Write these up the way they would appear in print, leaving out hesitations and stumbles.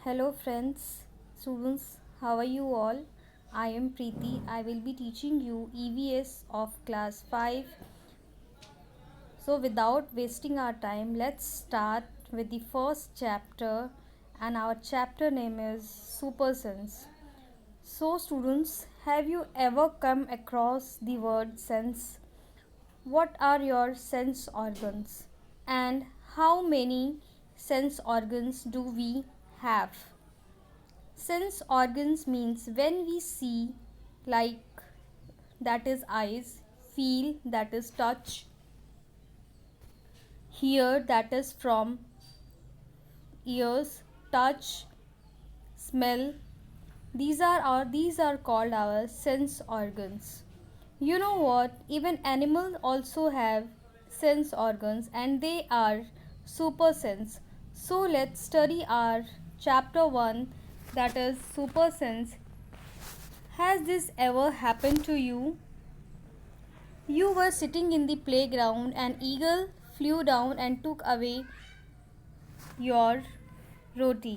Hello friends, students, how are you all? I am Preeti. I will be teaching you EVS of class 5. So without wasting our time, let's start with the first chapter, and our chapter name is Super Sense. So students, have you ever come across the word sense? What are your sense organs? And how many sense organs do we have? Sense organs means when we see, like that is eyes, feel that is touch, hear that is from ears, touch, smell. These are called our sense organs. You know what? Even animals also have sense organs and they are super sense. So let's study our chapter 1, that is super sense. Has this ever happened to you? You were sitting in the playground, an eagle flew down and took away your रोटी.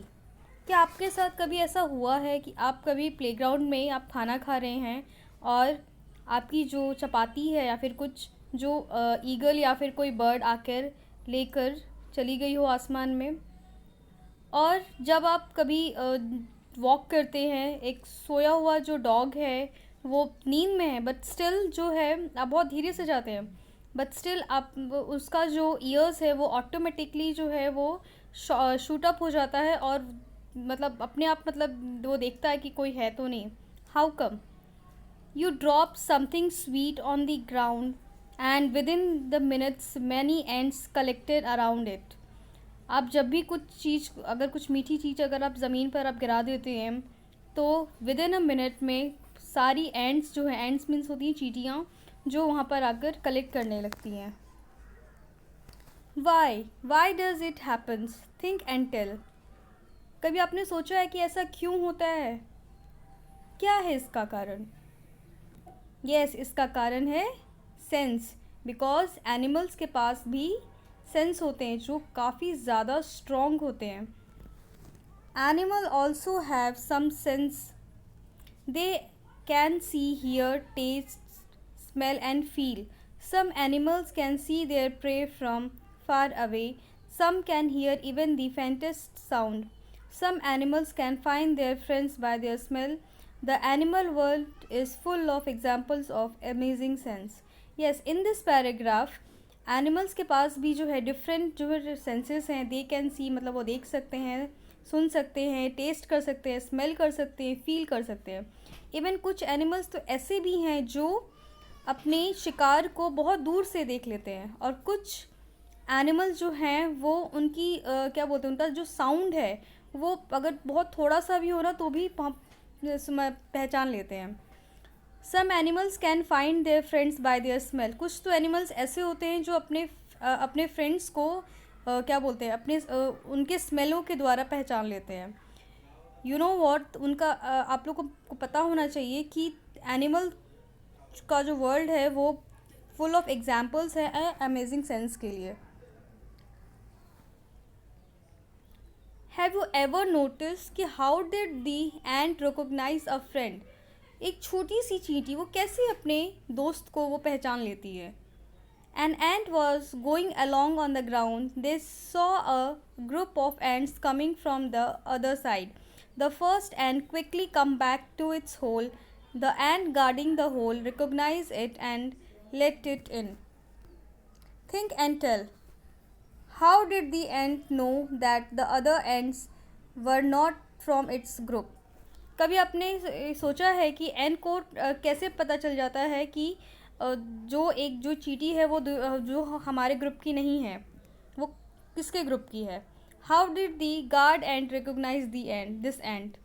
क्या आपके साथ कभी ऐसा हुआ है कि आप कभी प्लेग्राउंड में आप खाना खा रहे हैं और आपकी जो चपाती है या फिर कुछ जो ईगल या फिर कोई बर्ड आकर लेकर चली गई हो आसमान में? और जब आप कभी वॉक करते हैं, एक सोया हुआ जो डॉग है वो नींद में है बट स्टिल जो है आप बहुत धीरे से जाते हैं, बट स्टिल आप उसका जो ईयर्स है वो ऑटोमेटिकली जो है वो शूट अप हो जाता है और मतलब अपने आप मतलब वो देखता है कि कोई है तो नहीं. How come? You drop something sweet on the ground and within the minutes many ants collected around it. आप जब भी कुछ चीज़, अगर कुछ मीठी चीज़ अगर आप ज़मीन पर आप गिरा देते हैं तो विद इन अ मिनट में सारी एंड्स जो है, एंड्स मीन्स होती हैं चींटियाँ, जो वहाँ पर आकर कलेक्ट करने लगती हैं. Why does it happens? Think and tell. कभी आपने सोचा है कि ऐसा क्यों होता है? क्या है इसका कारण? यस, इसका कारण है सेंस. बिकॉज एनिमल्स के पास भी सेंस होते हैं जो काफ़ी ज़्यादा स्ट्रॉन्ग होते हैं. Animal also have some sense. They can see, hear, taste, smell and feel. Some animals can see their prey from far away. Some can hear even the faintest sound. Some animals can find their friends by their smell. The animal world is full of examples of amazing sense. Yes, in this paragraph, animals के पास भी जो है different जो है senses हैं. They can see मतलब वो देख सकते हैं, सुन सकते हैं, टेस्ट कर सकते हैं, स्मेल कर सकते हैं, फील कर सकते हैं. इवन कुछ एनिमल्स तो ऐसे भी हैं जो अपने शिकार को बहुत दूर से देख लेते हैं, और कुछ एनिमल्स जो हैं वो उनकी क्या बोलते हैं, उनका जो साउंड है वो अगर बहुत थोड़ा सा भी हो ना तो भी पहचान लेते हैं. Some animals can find their friends by their smell. कुछ तो एनिमल्स ऐसे होते हैं जो अपने फ्रेंड्स को क्या बोलते हैं, अपने उनके स्मेलों के द्वारा पहचान लेते हैं. यू नो वॉट, उनका आप लोग को पता होना चाहिए कि एनिमल का जो वर्ल्ड है वो फुल ऑफ एग्जाम्पल्स है अमेजिंग सेंस के लिए. हैव यू एवर नोटिस कि how did the ant recognise a friend? एक छोटी सी चींटी वो कैसे अपने दोस्त को वो पहचान लेती है. An ant was going along on the ground. They saw a group of ants coming from the other side. The first ant quickly come back to its hole. The ant guarding the hole recognise it and let it in. Think and tell. How did the ant know that the other ants were not from its group? कभी आपने सोचा है कि एंट को कैसे पता चल जाता है कि जो चींटी है वो जो हमारे ग्रुप की नहीं है, वो किसके ग्रुप की है? How did the guard ant recognise the ant this ant?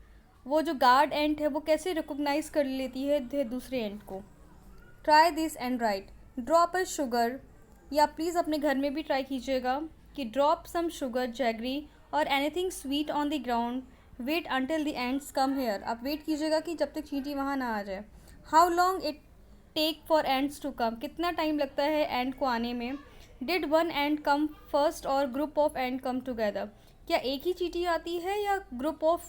वो जो गार्ड एंट है वो कैसे रिकोगनाइज कर लेती है दूसरे एंट को? Try this and write. Drop a sugar, या प्लीज़ अपने घर में भी ट्राई कीजिएगा कि ड्रॉप सम शुगर, जैगरी और anything sweet on the ground. Wait until the ants come here. आप वेट कीजिएगा कि जब तक चींटी वहाँ ना आ जाए. How long it take for ants to come? कितना टाइम लगता है एंड को आने में? Did one ant come first और group of and come together? क्या एक ही चींटी आती है या ग्रुप ऑफ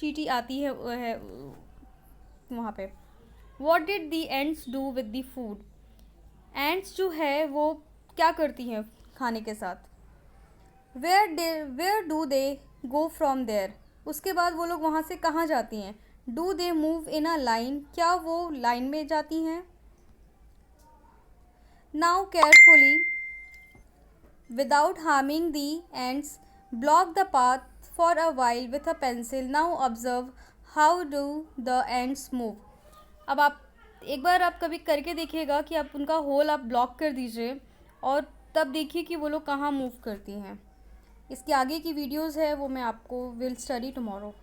चींटी आती है वहाँ पे? What did the ants do with the food? Ants जो है वो क्या करती हैं खाने के साथ? Where do they go from there? उसके बाद वो लोग वहाँ से कहाँ जाती हैं? Do they move in a line? क्या वो लाइन में जाती हैं? Now carefully without harming the ants, block the path for a while with a pencil. Now observe how do the ants move. अब आप एक बार आप कभी करके देखिएगा कि आप उनका होल आप ब्लॉक कर दीजिए और तब देखिए कि वो लोग कहाँ मूव करती हैं। इसके आगे की वीडियोस है वो मैं आपको विल स्टडी टुमारो।